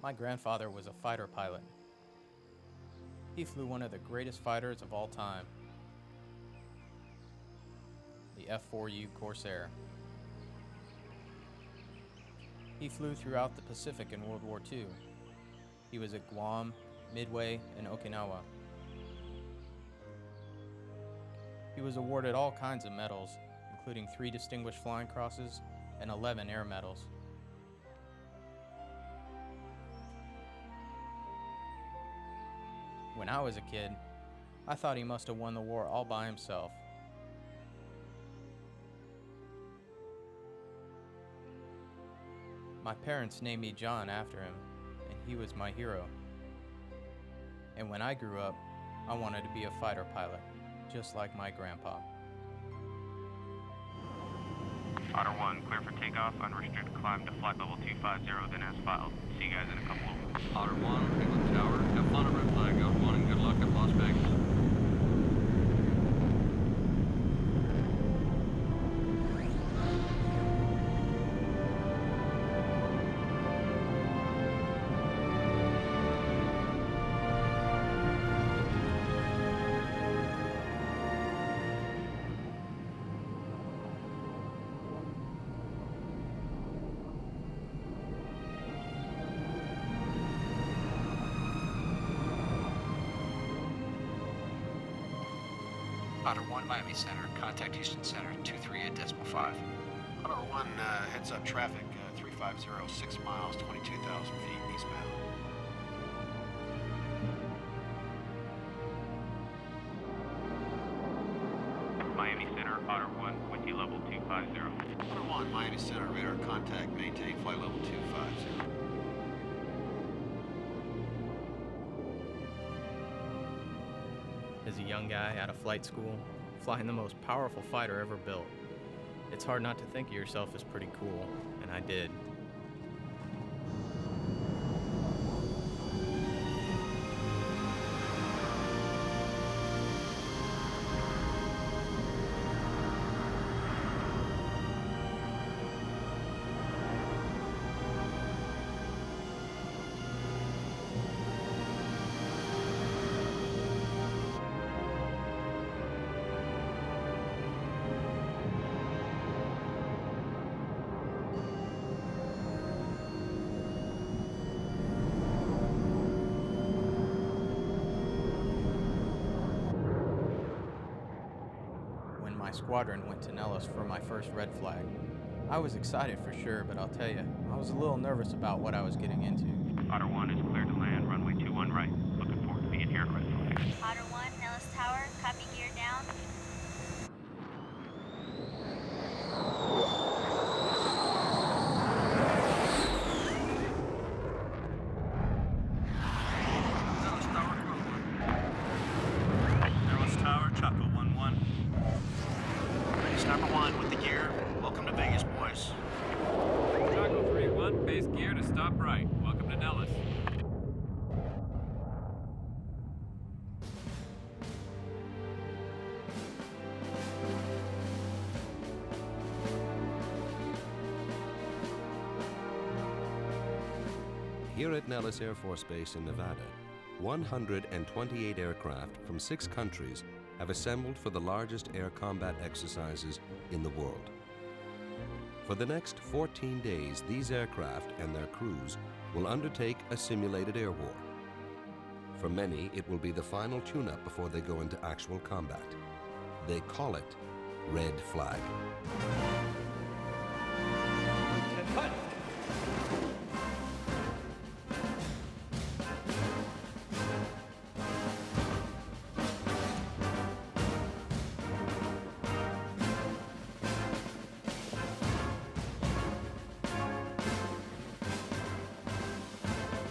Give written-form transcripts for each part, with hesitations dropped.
My grandfather was a fighter pilot. He flew one of the greatest fighters of all time, the F-4U Corsair. He flew throughout the Pacific in World War II. He was at Guam, Midway, and Okinawa. He was awarded all kinds of medals, including 3 Distinguished Flying Crosses and 11 Air Medals. When I was a kid, I thought he must have won the war all by himself. My parents named me John after him, and he was my hero. And when I grew up, I wanted to be a fighter pilot, just like my grandpa. Otter 1, clear for takeoff, unrestricted climb to flight level 250, then as filed. See you guys in a couple of... Otter 1, England Tower, have fun at Red Flag, Otter 1, and good luck at Las Vegas. Otter 1, Miami Center. Contact Houston Center, 238.5. Otter 1, heads up traffic, 350, 6 miles, 22,000 feet eastbound. Miami Center, Otter 1, with you level 250. Otter 1, Miami Center, radar contact, maintain flight level 250. As a young guy out of flight school, flying the most powerful fighter ever built, it's hard not to think of yourself as pretty cool, and I did. When my squadron went to Nellis for my first red flag, I was excited for sure, but I'll tell you, I was a little nervous about what I was getting into. Otter 1 is cleared to land, runway 21 right. Looking forward to being here at Red Flag. Otter 1, Nellis Tower, copy gear down. Dallas Tower, Grove 1. Dallas Tower, Chaco 1-1. Sniper 1 with the gear. Welcome to Vegas, boys. Chaco 3-1, base gear to stop right. Welcome to Nellis. Here at Nellis Air Force Base in Nevada, 128 aircraft from 6 countries have assembled for the largest air combat exercises in the world. For the next 14 days, these aircraft and their crews will undertake a simulated air war. For many, it will be the final tune-up before they go into actual combat. They call it Red Flag.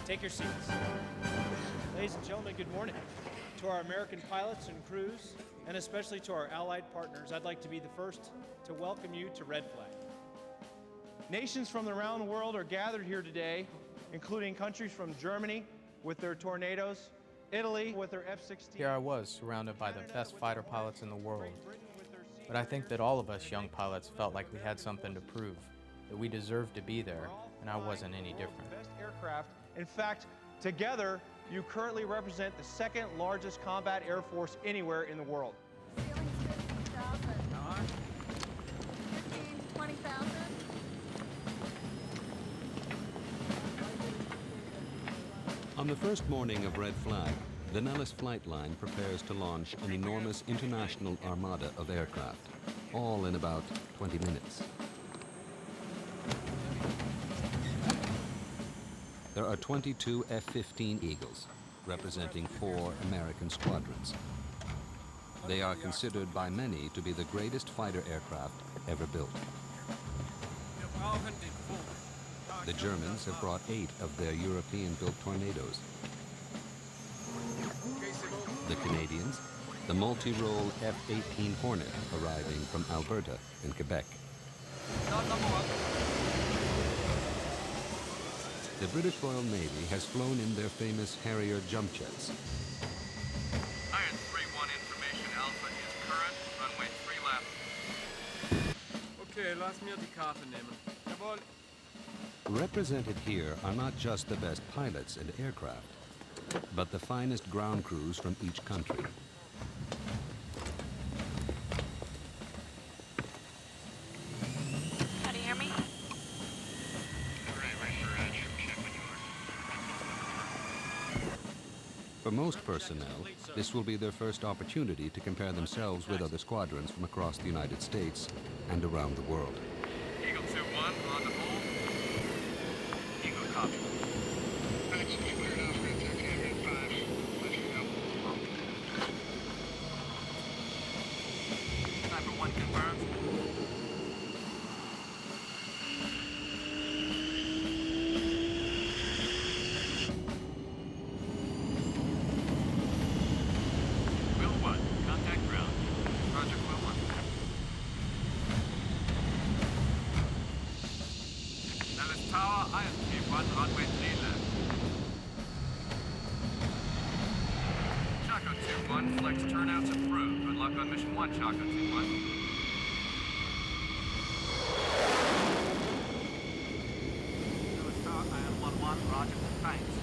Take your seats. Ladies and gentlemen, good morning. To our American pilots and crews, and especially to our allied partners, I'd like to be the first to welcome you to Red Flag. Nations from around the world are gathered here today, including countries from Germany with their Tornadoes, Italy with their F-16. Here I was, surrounded by the best fighter pilots in the world. But I think that all of us young pilots felt like we had something to prove, that we deserved to be there, and I wasn't any different. Best aircraft In fact, together, you currently represent the second largest combat air force anywhere in the world. Ceiling's 15,000. 15, 20,000. On the first morning of Red Flag, the Nellis flight line prepares to launch an enormous international armada of aircraft, all in about 20 minutes. There are 22 F-15 Eagles, representing 4 American squadrons. They are considered by many to be the greatest fighter aircraft ever built. The Germans have brought 8 of their European-built Tornadoes. The Canadians, the multi-role F-18 Hornet, arriving from Alberta in Quebec. The British Royal Navy has flown in their famous Harrier jump jets. Iron 3-1 information. Alpha is current. Runway 3 left. Okay, lass mir die Karte nehmen. Jawohl. Represented here are not just the best pilots and aircraft, but the finest ground crews from each country. How do you hear me? For most personnel, this will be their first opportunity to compare themselves with other squadrons from across the United States and around the world. Eagle 2-1 on the hold. Eagle copy. Sniper 1 confirmed. Quill 1, contact ground. Roger, Quill 1. Nellis Tower, ISP-1, runway 3 left. Chaco 2-1, flex turnouts approved. Good luck on mission 1, Chaco 2-1. Nellis Tower, IM 1-1, roger, thanks.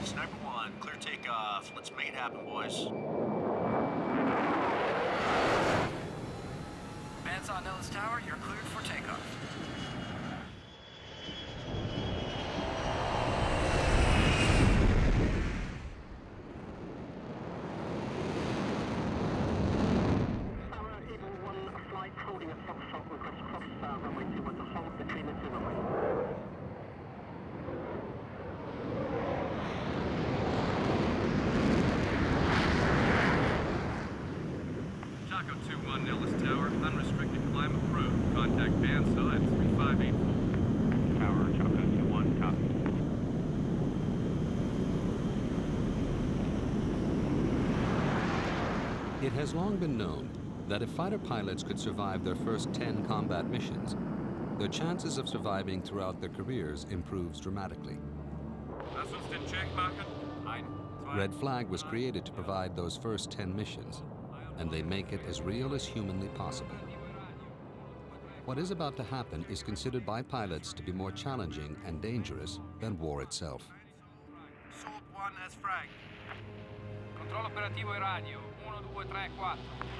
Sniper 1, clear takeoff. Let's make it happen, boys. Bandsaw Nellis Tower, you're cleared for takeoff. Eagle 1, flight holding at Foxtrot, request cross runway 21 to hold between the 2 runways. Chaco 2-1, Nellis Tower, unrestricted climb approved. Contact bandsaw at 3584. Tower, Chaco 2-1, copy. It has long been known that if fighter pilots could survive their first 10 combat missions, their chances of surviving throughout their careers improves dramatically. Lass uns den Check machen. 1, 2, Red Flag was created to provide those first 10 missions, and they make it as real as humanly possible. What is about to happen is considered by pilots to be more challenging and dangerous than war itself. Salt 1 as frag. Controllo operativo e radio. 1, 2, 3, 4.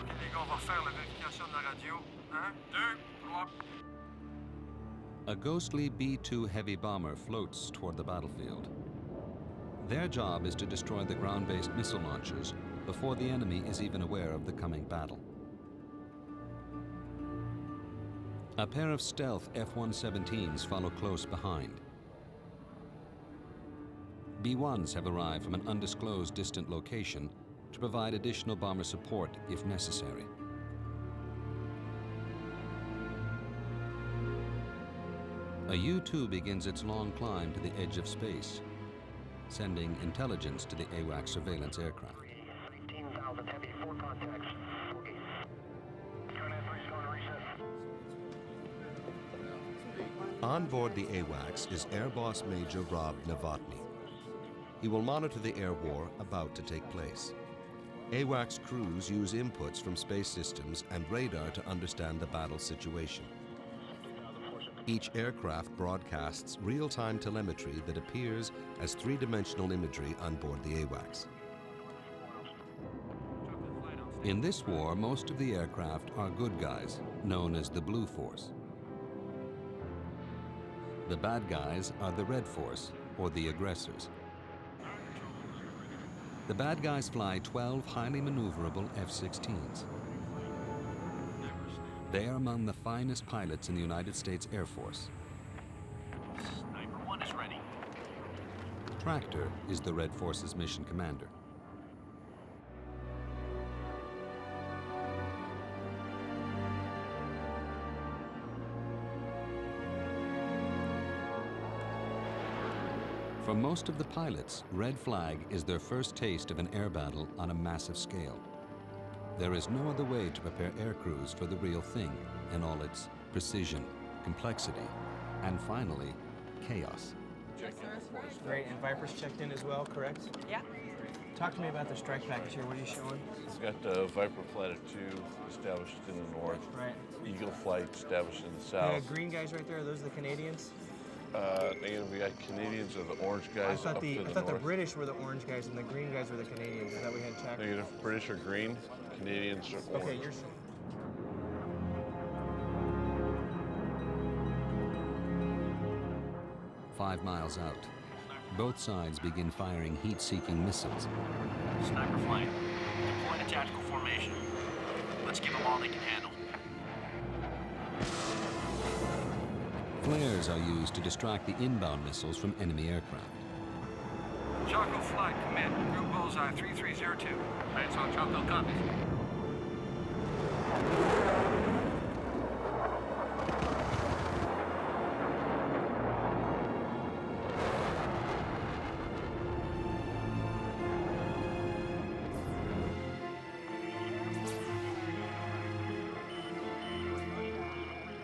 Les gars, on va faire la vérification de la radio. 1, 2, 3. A ghostly B-2 heavy bomber floats toward the battlefield. Their job is to destroy the ground-based missile launchers before the enemy is even aware of the coming battle. A pair of stealth F-117s follow close behind. B-1s have arrived from an undisclosed distant location to provide additional bomber support if necessary. A U-2 begins its long climb to the edge of space, sending intelligence to the AWACS surveillance aircraft. 18,000 heavy, 4 contacts. On board the AWACS is Air Boss Major Rob Novotny. He will monitor the air war about to take place. AWACS crews use inputs from space systems and radar to understand the battle situation. Each aircraft broadcasts real-time telemetry that appears as three-dimensional imagery on board the AWACS. In this war, most of the aircraft are good guys, known as the Blue Force. The bad guys are the Red Force, or the aggressors. The bad guys fly 12 highly maneuverable F-16s. They are among the finest pilots in the United States Air Force. Sniper 1 is ready. Tractor is the Red Force's mission commander. For most of the pilots, Red Flag is their first taste of an air battle on a massive scale. There is no other way to prepare air crews for the real thing in all its precision, complexity, and finally, chaos. Great, and Viper's checked in as well, correct? Yeah. Talk to me about the strike package here. What are you showing? It's got Viper Flight of 2 established in the north. Right. Eagle Flight established in the south. The green guys right there, are those the Canadians? Negative, we got Canadians are the orange guys up to the north. I thought the British were the orange guys and the green guys were the Canadians. Is that we had checked? Negative, British are green, Canadians are orange. Okay, you're... 5 miles out, both sides begin firing heat-seeking missiles. Sniper flight. Deploying a tactical formation. Let's give them all they can handle. Flares are used to distract the inbound missiles from enemy aircraft. Chaco Flight, commit. Group bullseye 3302. Lights on Chaco, copies.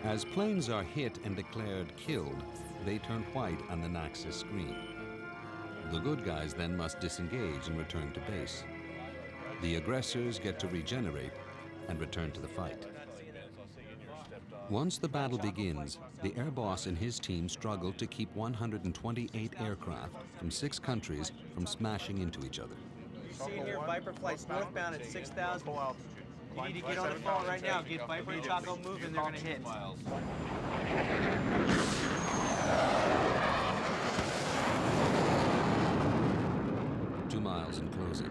As planes are hit and declared killed, they turn white on the Naxos screen. The good guys then must disengage and return to base. The aggressors get to regenerate and return to the fight. Once the battle begins, the air boss and his team struggle to keep 128 aircraft from 6 countries from smashing into each other. See here, Viper flights northbound at 6,000. You need to get on the phone right now. Get Viper and Chaco moving. They're going to hit. Two miles in closing.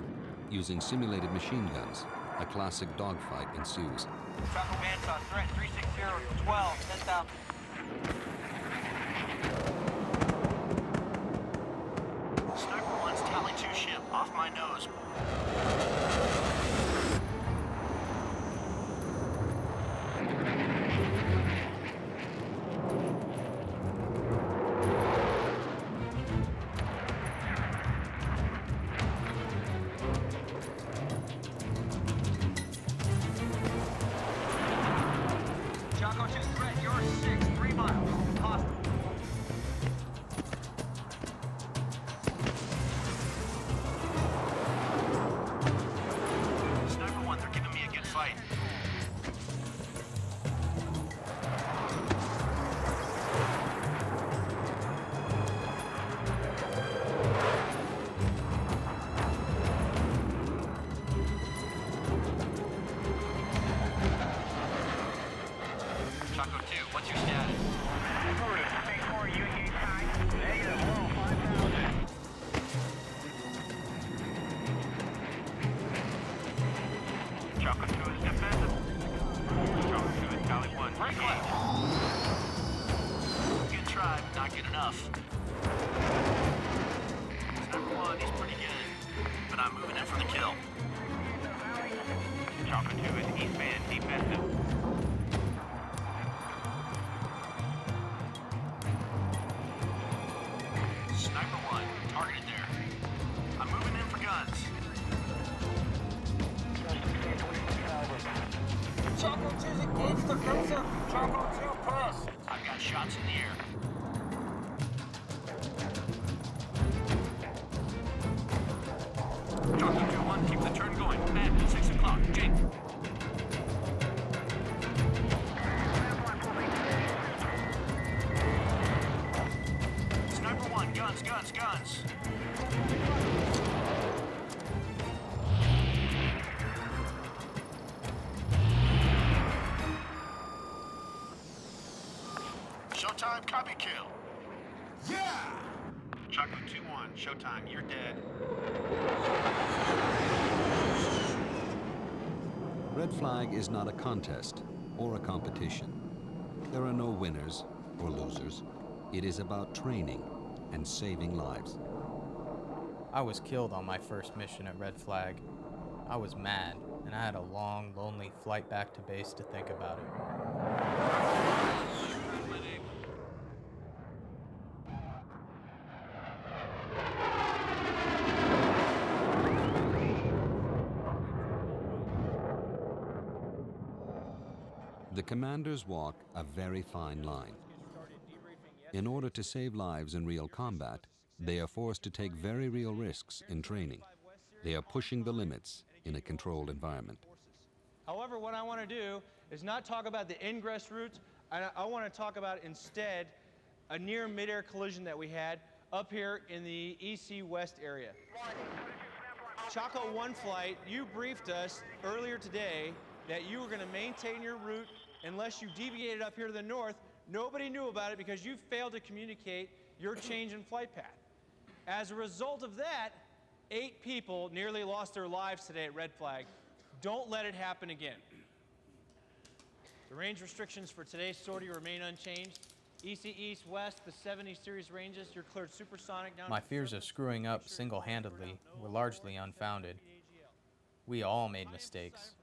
Using simulated machine guns, a classic dogfight ensues. Chaco Bandsaw, threat 360 12, 10,000. Sniper 1's Tally 2 ship, off my nose. Chaco 2 threat, you're 6, 3 miles. Hostile. Sniper 1, they're giving me a good fight. Chaco 2, what's your status? Chaco 2 is defensive. Chaco 2 is Tally 1. Break left. Good try, but not good enough. Sniper 1, he's pretty good, but I'm moving in for the kill. Chaco 2 is East Band defensive. Sniper 1, targeted there. I'm moving in for guns. Chaco 2's engaged defensive. Chaco 2 press. I've got shots in the air. Chaco 2-1, keep the turn going. Back. Guns, guns. Showtime, copy kill. Yeah! Chaco 2-1, Showtime, you're dead. Red Flag is not a contest or a competition. There are no winners or losers. It is about training and saving lives. I was killed on my first mission at Red Flag. I was mad, and I had a long, lonely flight back to base to think about it. The commanders walk a very fine line. In order to save lives in real combat, they are forced to take very real risks in training. They are pushing the limits in a controlled environment. However, what I want to do is not talk about the ingress routes. I want to talk about instead a near mid-air collision that we had up here in the EC West area. Chaco 1 flight, you briefed us earlier today that you were going to maintain your route unless you deviated up here to the north. Nobody knew about it because you failed to communicate your change in flight path. As a result of that, 8 people nearly lost their lives today at Red Flag. Don't let it happen again. The range restrictions for today's sortie remain unchanged. EC East West, the 70 series ranges, you're cleared supersonic down. My fears of screwing up single-handedly were largely unfounded. We all made mistakes,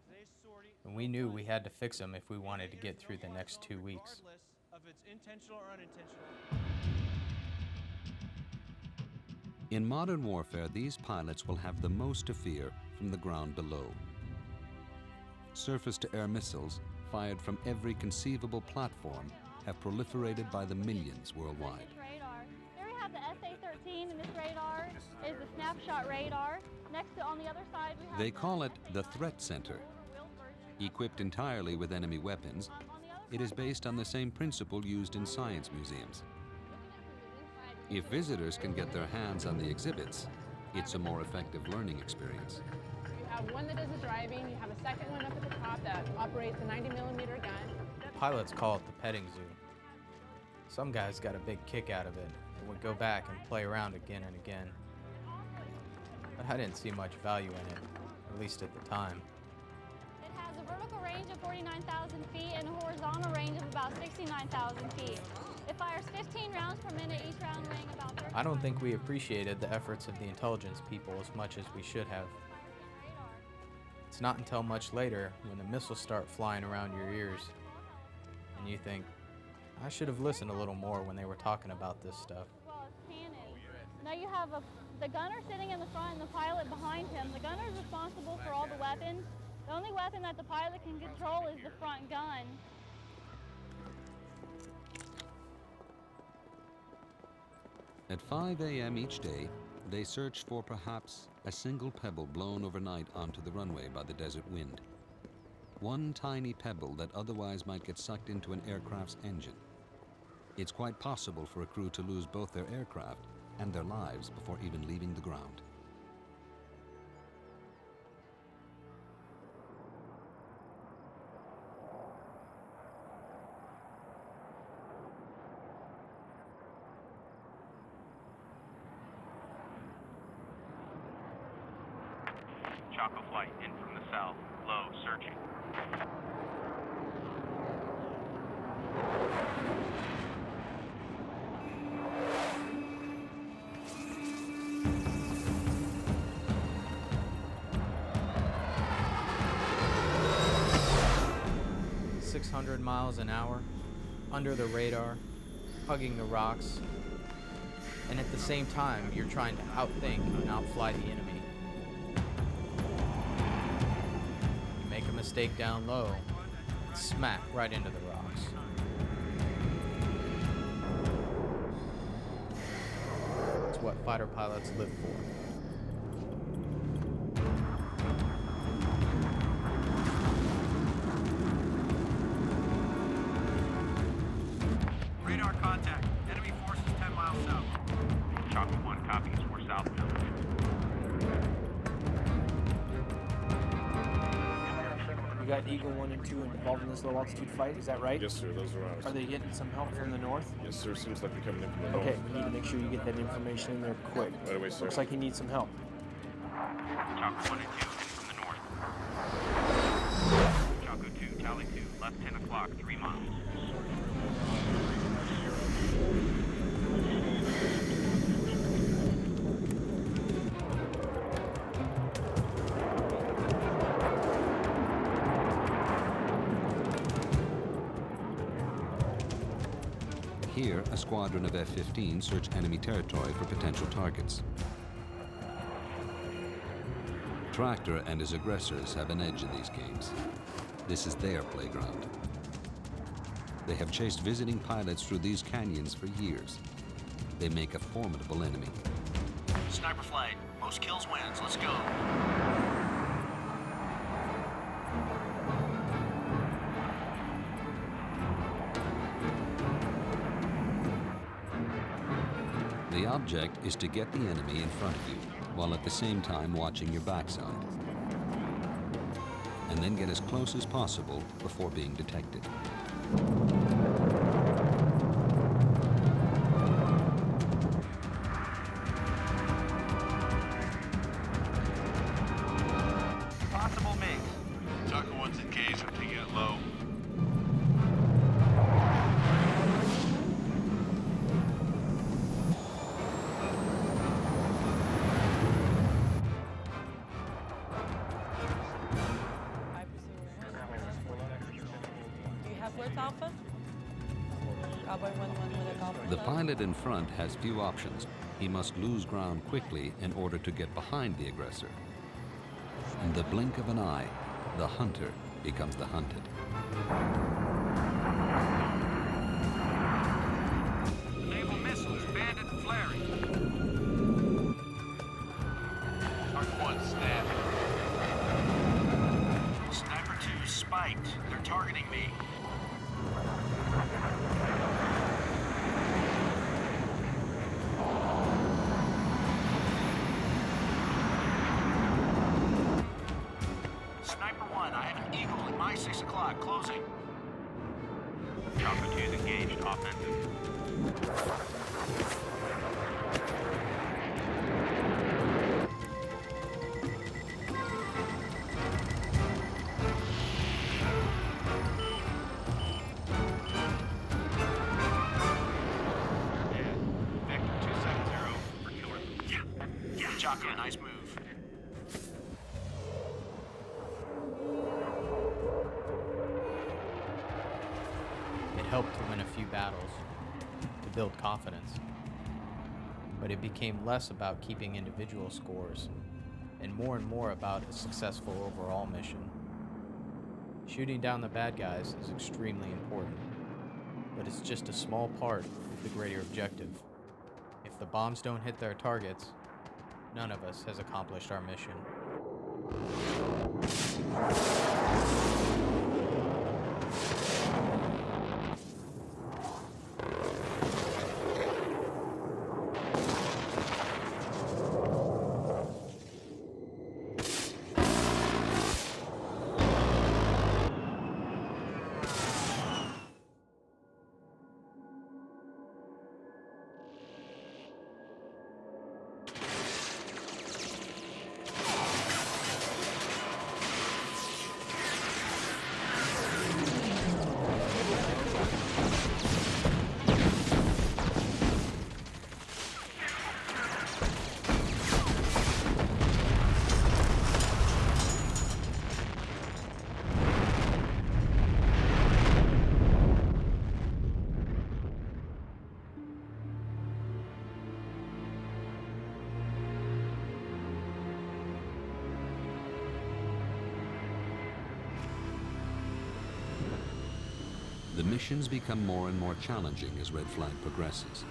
and we knew we had to fix them if we wanted to get through the next 2 weeks. Of its intentional or unintentional. In modern warfare, these pilots will have the most to fear from the ground below. Surface-to-air missiles, fired from every conceivable platform, have proliferated by the millions worldwide. Radar. Here we have the SA-13, and this radar is the snapshot radar. Next to, on the other side, we have They call it the Threat Center. Equipped entirely with enemy weapons, it is based on the same principle used in science museums. If visitors can get their hands on the exhibits, it's a more effective learning experience. You have one that does the driving, you have a second one up at the top that operates a 90mm gun. Pilots call it the petting zoo. Some guys got a big kick out of it and would go back and play around again and again. But I didn't see much value in it, at least at the time. It has a vertical range of 49,000 feet and a horizontal range of about 69,000 feet. It fires 15 rounds per minute, each round weighing about 30. I don't think we appreciated the efforts of the intelligence people as much as we should have. It's not until much later, when the missiles start flying around your ears, and you think, I should have listened a little more when they were talking about this stuff. Well, it's cannon. Now you have the gunner sitting in the front and the pilot behind him. The gunner is responsible for all the weapons. The only weapon that the pilot can control is the front gun. At 5 a.m. each day, they search for perhaps a single pebble blown overnight onto the runway by the desert wind. One tiny pebble that otherwise might get sucked into an aircraft's engine. It's quite possible for a crew to lose both their aircraft and their lives before even leaving the ground. Chaco flight in from the south. Low, searching. .600 miles an hour, under the radar, hugging the rocks, and at the same time, you're trying to outthink and outfly the enemy. Make a mistake down low, and smack right into the rocks. It's what fighter pilots live for. Radar contact. Enemy forces 10 miles south. Chaco 1 got Eagle 1 and 2 involved in this low altitude fight, is that right? Yes, sir, those are ours. Are they getting some help from the north? Yes, sir, seems like they're coming in from the north. Okay, we need to make sure you get that information in there quick. Right away, sir. Looks like he needs some help. Chopper 1 and 2 in from the north. Chaco 2, Tally 2, left 10 o'clock, 3 miles. Here, a squadron of F-15 search enemy territory for potential targets. Tractor and his aggressors have an edge in these games. This is their playground. They have chased visiting pilots through these canyons for years. They make a formidable enemy. Sniper flight. Most kills wins. Let's go. The object is to get the enemy in front of you, while at the same time watching your backside. And then get as close as possible before being detected. Possible mix. Taco 1's engaged, I'm taking it low. Alpha? Cowboy 1-1 with a golf. The pilot in front has few options. He must lose ground quickly in order to get behind the aggressor. In the blink of an eye, the hunter becomes the hunted. Naval missiles, bandit flaring. Target 1 snapped. Sniper 2 spiked. They're targeting me. Sniper 1, I have an Eagle at my 6 o'clock, closing. Chaco 2 is engaged, offensive. Chaco, nice move. It helped to win a few battles, to build confidence. But it became less about keeping individual scores, and more about a successful overall mission. Shooting down the bad guys is extremely important, but it's just a small part of the greater objective. If the bombs don't hit their targets, none of us has accomplished our mission. The missions become more and more challenging as Red Flag progresses.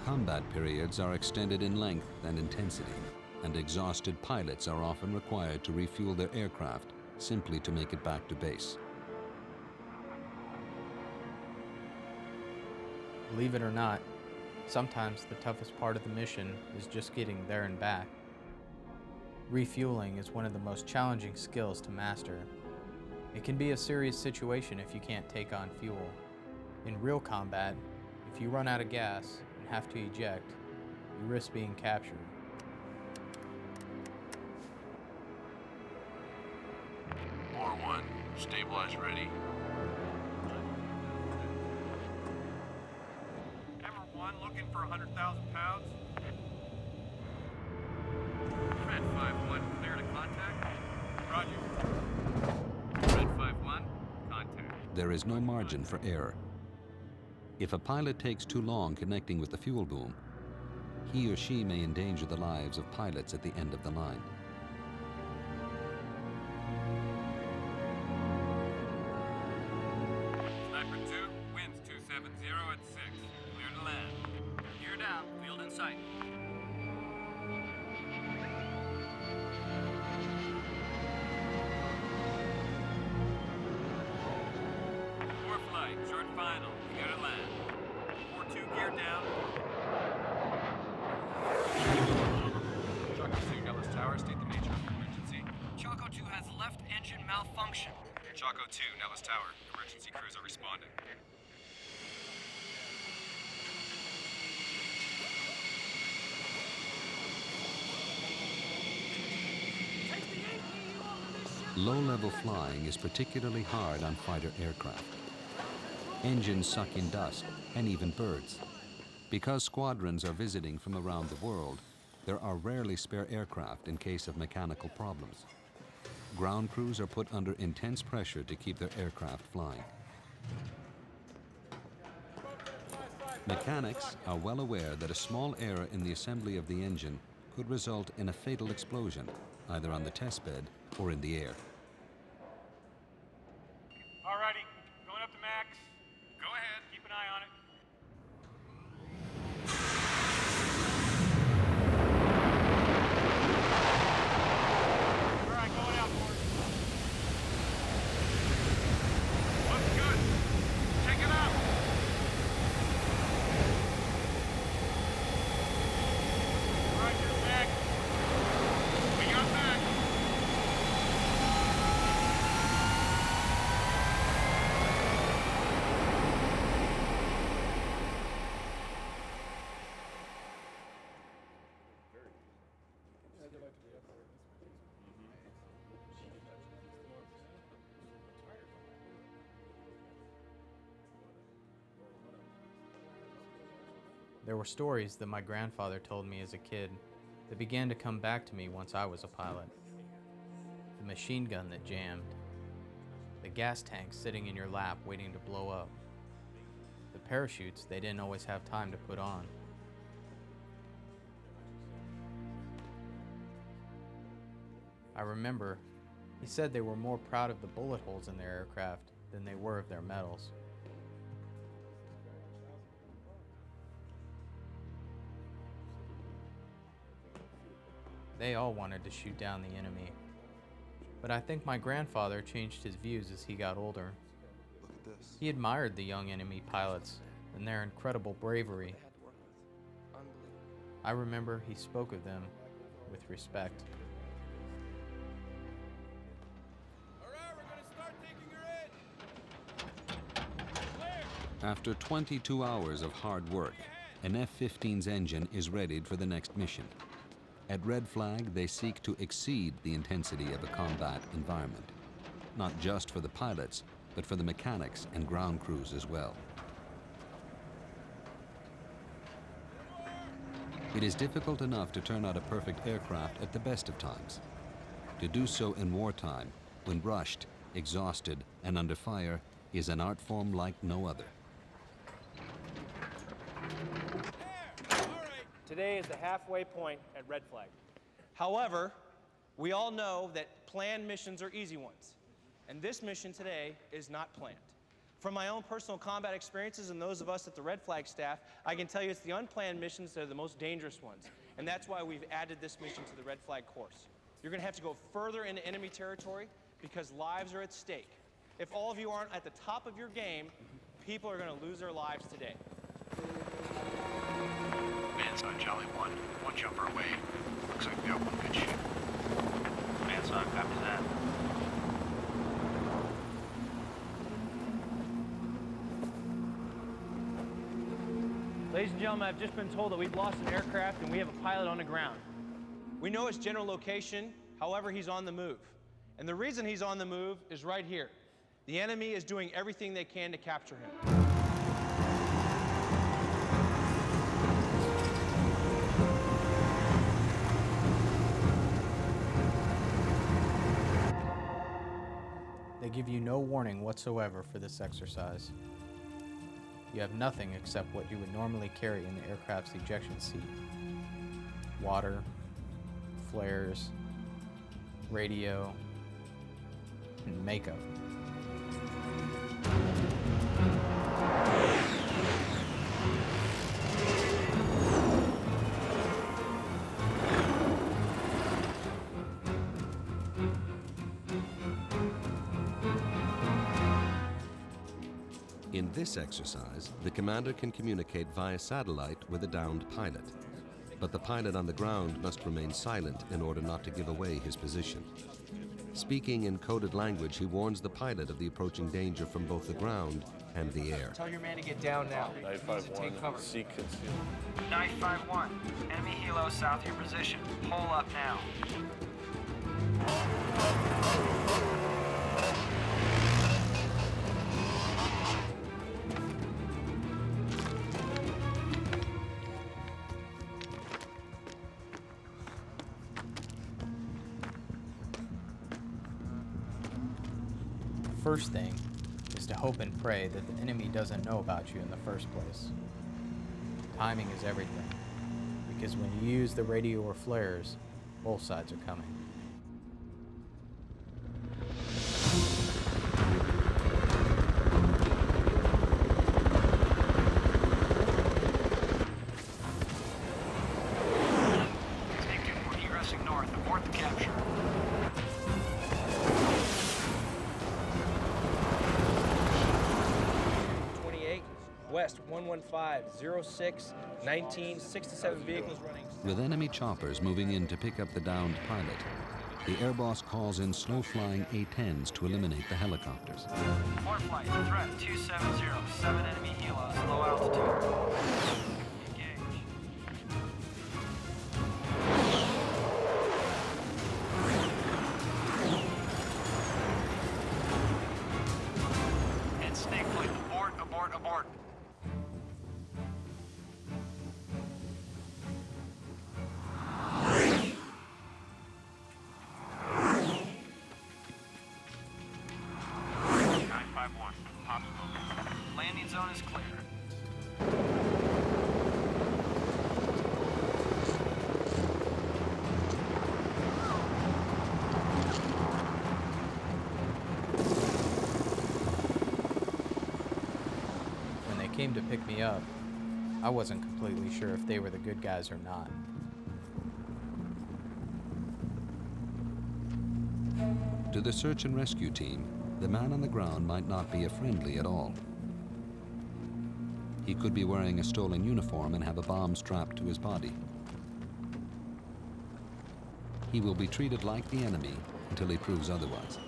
Combat periods are extended in length and intensity, and exhausted pilots are often required to refuel their aircraft simply to make it back to base. Believe it or not, sometimes the toughest part of the mission is just getting there and back. Refueling is one of the most challenging skills to master, It can be a serious situation if you can't take on fuel. In real combat, if you run out of gas and have to eject, you risk being captured. R1, stabilize ready. Hammer 1 looking for 100,000 pounds. Red 5-1, clear to contact. Roger. Red 5-1, contact. There is no margin for error. If a pilot takes too long connecting with the fuel boom, he or she may endanger the lives of pilots at the end of the line. Sniper 2, winds 270 at 6. Clear to land. Gear down, field in sight. Four flight, short final. Clear to land. 4-2, gear down. Choco 2, Nellis Tower, state the nature of emergency. Choco 2 has left engine malfunction. Choco 2, Nellis Tower, emergency crews are responding. Low-level flying is particularly hard on fighter aircraft. Engines suck in dust and even birds. Because squadrons are visiting from around the world, there are rarely spare aircraft in case of mechanical problems. Ground crews are put under intense pressure to keep their aircraft flying. Mechanics are well aware that a small error in the assembly of the engine could result in a fatal explosion, either on the test bed or in the air. Alrighty, going up to max. Go ahead, keep an eye on it. All right, going out, boys. Looks good. Check it out. All right, you're back. We got back. There were stories that my grandfather told me as a kid that began to come back to me once I was a pilot. The machine gun that jammed. The gas tank sitting in your lap waiting to blow up. The parachutes they didn't always have time to put on. I remember he said they were more proud of the bullet holes in their aircraft than they were of their medals. They all wanted to shoot down the enemy. But I think my grandfather changed his views as he got older. Look at this. He admired the young enemy pilots and their incredible bravery. I remember he spoke of them with respect. After 22 hours of hard work, an F-15's engine is readied for the next mission. At Red Flag, they seek to exceed the intensity of a combat environment, not just for the pilots, but for the mechanics and ground crews as well. It is difficult enough to turn out a perfect aircraft at the best of times. To do so in wartime, when rushed, exhausted, and under fire, is an art form like no other. Today is the halfway point at Red Flag. However, we all know that planned missions are easy ones. And this mission today is not planned. From my own personal combat experiences and those of us at the Red Flag staff, I can tell you it's the unplanned missions that are the most dangerous ones. And that's why we've added this mission to the Red Flag course. You're going to have to go further into enemy territory because lives are at stake. If all of you aren't at the top of your game, people are going to lose their lives today. Manside, Jolly 1. One jumper away. Looks like we got one good shoot. Manside, copy that. Ladies and gentlemen, I've just been told that we've lost an aircraft and we have a pilot on the ground. We know his general location, however, he's on the move. And the reason he's on the move is right here. The enemy is doing everything they can to capture him. They give you no warning whatsoever for this exercise. You have nothing except what you would normally carry in the aircraft's ejection seat. Water, flares, radio, and makeup. In this exercise, the commander can communicate via satellite with a downed pilot. But the pilot on the ground must remain silent in order not to give away his position. Speaking in coded language, he warns the pilot of the approaching danger from both the ground and the air. Tell your man to get down now. 951, seek conceal. 951, enemy helo south of your position. Hole up now. First thing is to hope and pray that the enemy doesn't know about you in the first place. Timing is everything, because when you use the radio or flares, both sides are coming. Take 2 egressing north. Abort the capture. West 115, 06, 19, 67 vehicles running. With enemy choppers moving in to pick up the downed pilot, the air boss calls in slow-flying A-10s to eliminate the helicopters. Port flight, threat 270, 7 enemy helos, low altitude. Engage. And snake flight, abort, abort, abort. Landing zone is clear. When they came to pick me up, I wasn't completely sure if they were the good guys or not. To the search and rescue team, the man on the ground might not be a friendly at all. He could be wearing a stolen uniform and have a bomb strapped to his body. He will be treated like the enemy until he proves otherwise.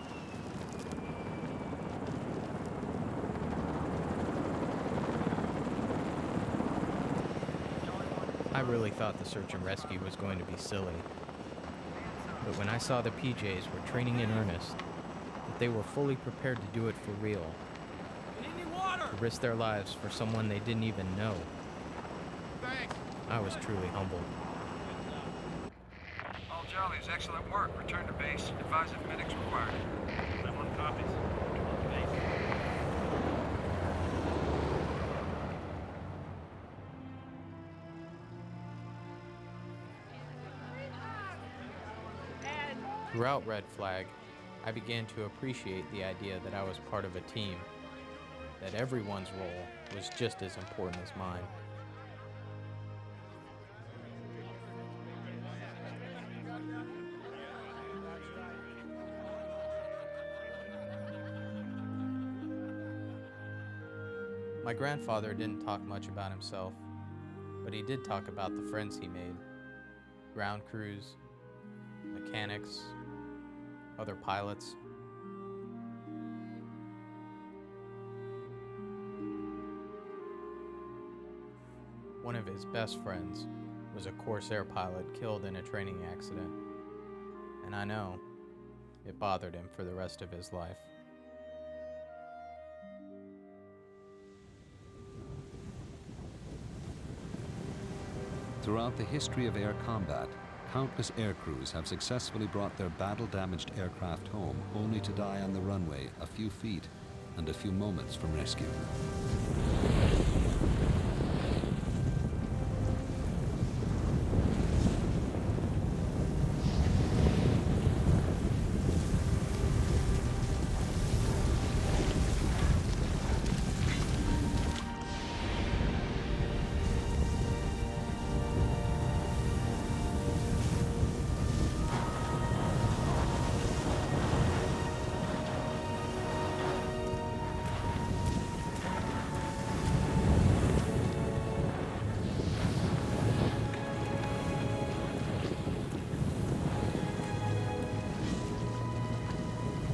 I really thought the search and rescue was going to be silly. But when I saw the PJs were training in earnest, that they were fully prepared to do it for real, to risk their lives for someone they didn't even know, I was truly humbled. All Jollies, excellent work. Return to base. Advise if medics required. Everyone copies. Throughout Red Flag, I began to appreciate the idea that I was part of a team, that everyone's role was just as important as mine. My grandfather didn't talk much about himself, but he did talk about the friends he made. Ground crews, mechanics, other pilots. One of his best friends was a Corsair pilot killed in a training accident, and I know it bothered him for the rest of his life. Throughout the history of air combat, countless air crews have successfully brought their battle-damaged aircraft home, only to die on the runway a few feet and a few moments from rescue.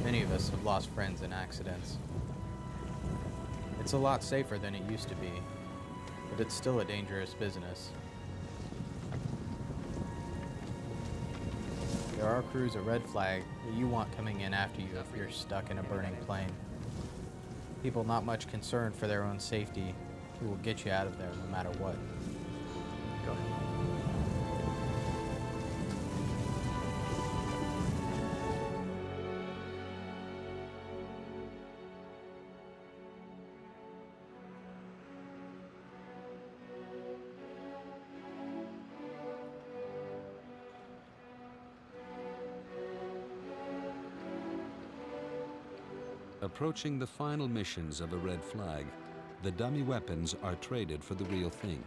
Many of us have lost friends in accidents. It's a lot safer than it used to be, but it's still a dangerous business. There are crews at Red Flag that you want coming in after you if you're stuck in a burning plane. People not much concerned for their own safety who will get you out of there no matter what. Go ahead. Approaching the final missions of a Red Flag, the dummy weapons are traded for the real thing.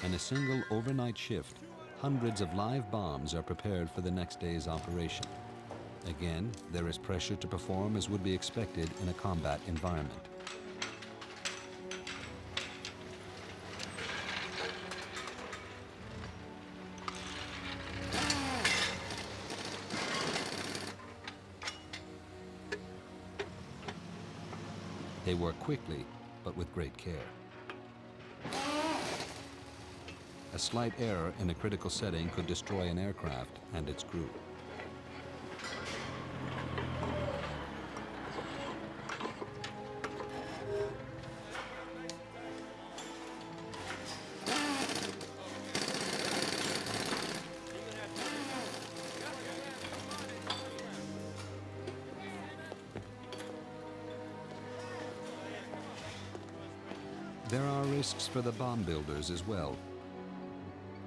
In a single overnight shift, hundreds of live bombs are prepared for the next day's operation. Again, there is pressure to perform as would be expected in a combat environment. They work quickly, but with great care. A slight error in a critical setting could destroy an aircraft and its crew. There are risks for the bomb builders as well.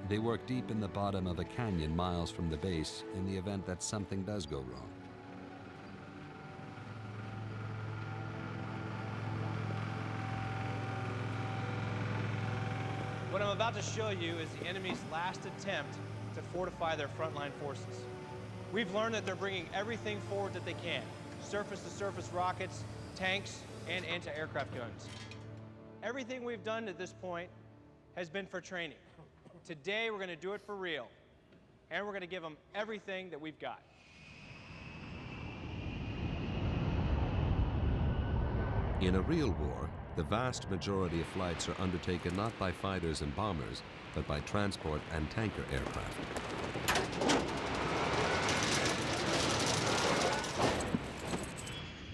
They work deep in the bottom of a canyon miles from the base in the event that something does go wrong. What I'm about to show you is the enemy's last attempt to fortify their frontline forces. We've learned that they're bringing everything forward that they can. Surface-to-surface rockets, tanks, and anti-aircraft guns. Everything we've done to this point has been for training. Today, we're going to do it for real. And we're going to give them everything that we've got. In a real war, the vast majority of flights are undertaken not by fighters and bombers, but by transport and tanker aircraft.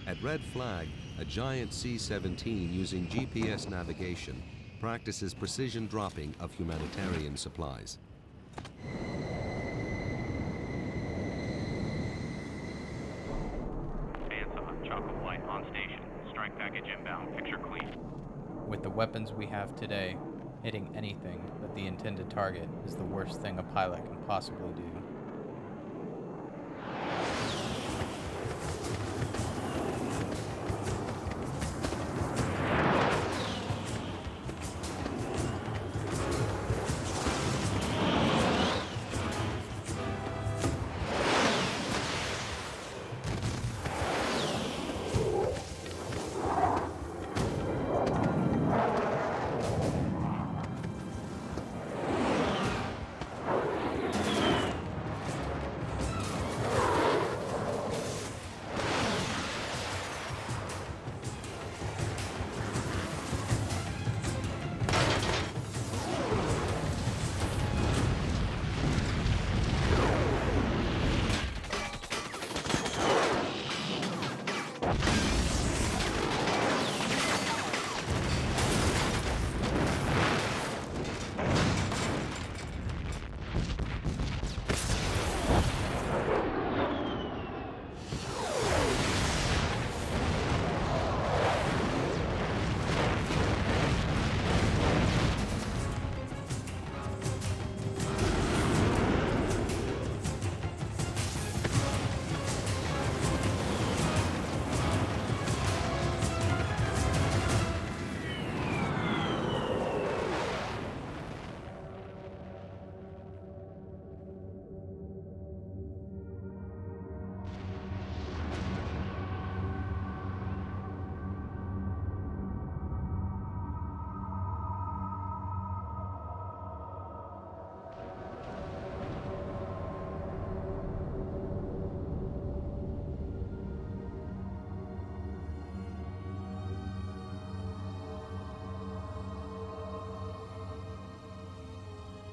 At Red Flag, a giant C-17 using GPS navigation practices precision dropping of humanitarian supplies. Bandsaw, Chocolate Flight on station. Strike package inbound. Picture clean. With the weapons we have today, hitting anything but the intended target is the worst thing a pilot can possibly do.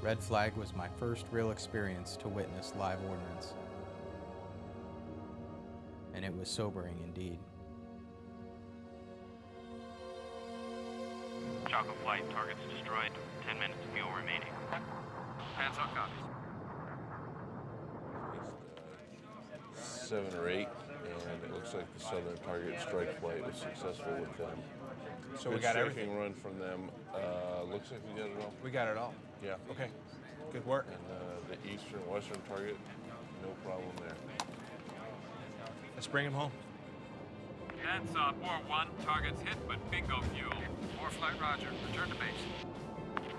Red Flag was my first real experience to witness live ordnance, and it was sobering indeed. Choco Flight, targets destroyed. 10 minutes fuel remaining. Hands on copies. 7 or 8, and it looks like the southern target strike flight was successful with them. So Good we got striking everything. run from them. Looks like we got it all. We got it all. Yeah. Okay. Good work. And the eastern, western target, no problem there. Let's bring him home. Handsaw 4-1, targets hit, but bingo fuel. 4 Flight, roger. Return to base.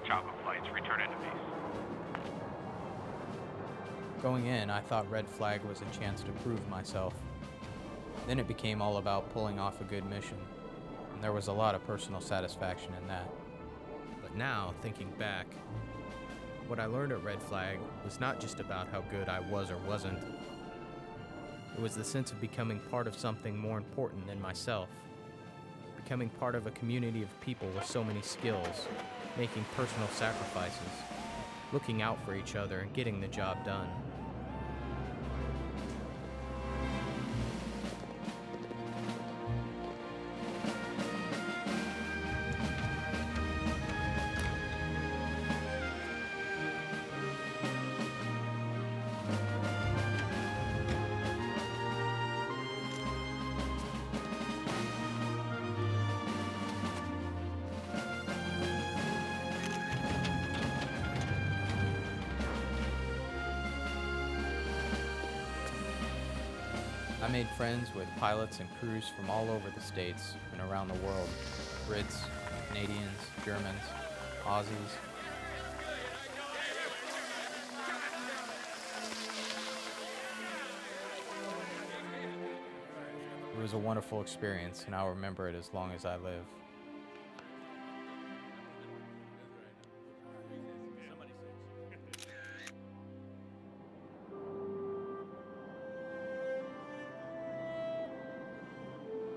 Choco Flights, return into base. Going in, I thought Red Flag was a chance to prove myself. Then it became all about pulling off a good mission, and there was a lot of personal satisfaction in that. But now, thinking back, what I learned at Red Flag was not just about how good I was or wasn't. It was the sense of becoming part of something more important than myself. Becoming part of a community of people with so many skills, making personal sacrifices, looking out for each other and getting the job done. I made friends with pilots and crews from all over the states and around the world. Brits, Canadians, Germans, Aussies. It was a wonderful experience, and I'll remember it as long as I live.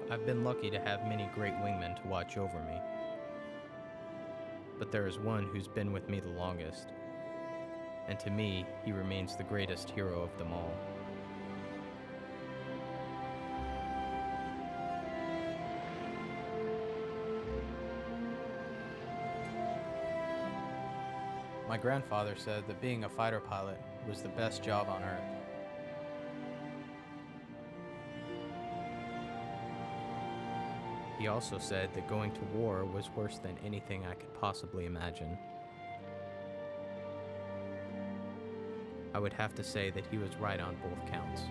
I've been lucky to have many great wingmen to watch over me, but there is one who's been with me the longest, and to me, he remains the greatest hero of them all. My grandfather said that being a fighter pilot was the best job on earth. He also said that going to war was worse than anything I could possibly imagine. I would have to say that he was right on both counts.